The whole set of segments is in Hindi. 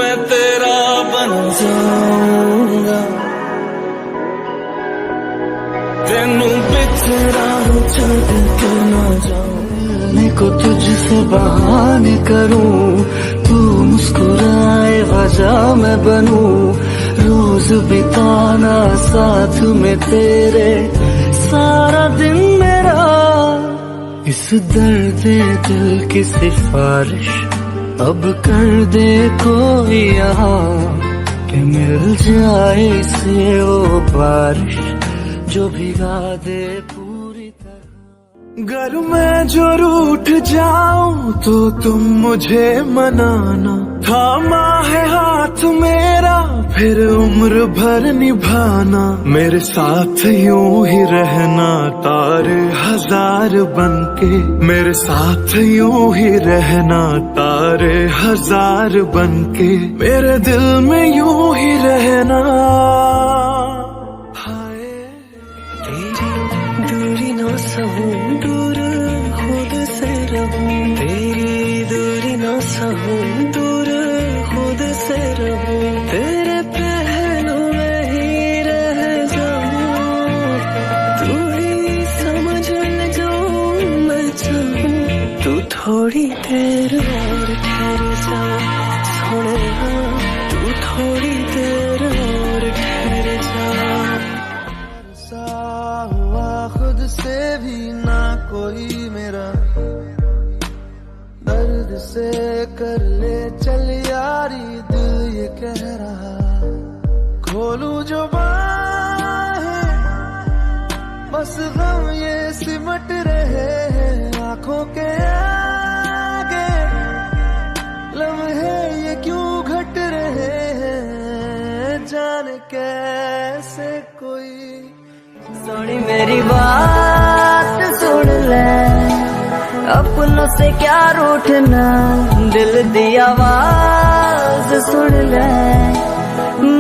मैं तेरा बन जाऊंगा, तेनू बिछड़ा छड़ के ना जाऊं, को तुझसे बहाने करूं, तू मुस्कुराए वजह मैं बनूं, रोज बिताना साथ में तेरे सारा दिन मेरा, इस दर्द दिल की सिफारिश अब कर दे कोई यहाँ, कि मिल जाए इसे वो बारिश जो भिगा दे पूरी तरह। अगर मैं जो रूठ जाऊं तो तुम मुझे मनाना, थामा है हाथ मेरा फिर उम्र भर निभाना, मेरे साथ यूं ही रहना तारे हजार बनके, मेरे साथ यूं ही रहना तारे हजार बनके, मेरे दिल में यूं ही रहना। दूरी ना सहूं, दूर खुद से रहूं, तेरी दूरी ना सहूं, दूर खुद से रहूं, तेरे पहलू में ही रह जाऊं, तू ही समझ ले जो मैं चाहूं, तू थोड़ी देर और ठहर जा सोनिया, तू थोड़ी देर और ठहर जा। खुद से भी ना कोई मेरा, दर्द से कर ले चल यारी दिल ये कह रहा, खोलूं जो बाहें बस गम ये सिमट रहे हैं, आंखों के आगे लम्हे ये क्यों घट रहे हैं, जाने कैसे कोई। सोनी मेरी बात सुन ले, अपनों से क्या रूठना, दिल दी आवाज सुन ले,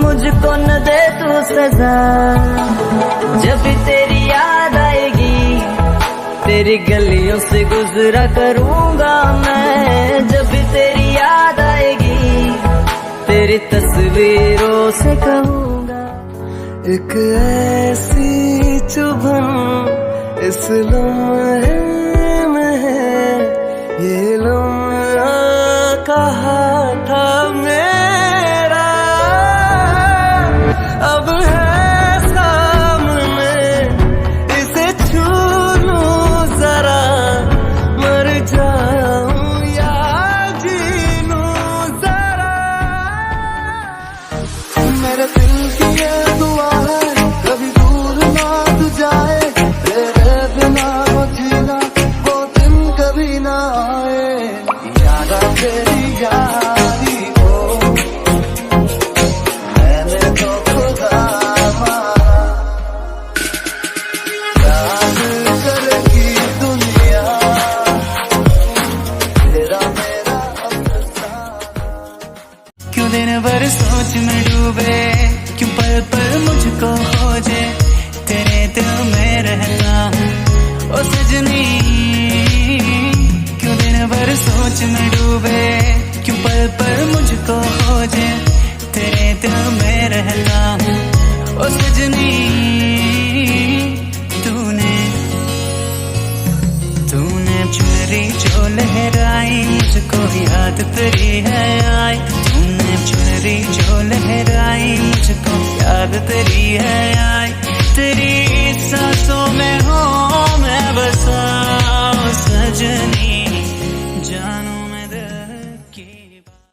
मुझको न दे तू सजा, जब भी तेरी याद आएगी तेरी गलियों से गुजरा करूंगा मैं, जब भी तेरी याद आएगी तेरी तस्वीरों से कहूंगा, एक ऐसी चुभन इस लम्हे में है, ये लम्हा कहा था मेरा, अब है सामने इसे छू लूं जरा, मर जाऊं या जी लूं जरा, मेरे दिल की ये दुआ है कभी दूर ना तू जाए, तेरे बिना वो जीना वो दिन कभी ना आए, याद आ तेरी यारी को मैंने तो खुदा मारा, याद करेगी दुनिया तेरा मेरा अफसाना। क्यों दिन भर सोच में डूबे, क्यों पल पल मुझको खोजे, तेरे दिल में रहता हूँ ओ सजनी, क्यों दिन भर सोच में डूबे, क्यों पल पल मुझको खोजे, तेरे दिल में रहता हूँ ओ सजनी, तूने चुनरी जो लहराई मुझको याद तेरी है आई, तूने चुनरी जो लहराई मुझको याद तेरी है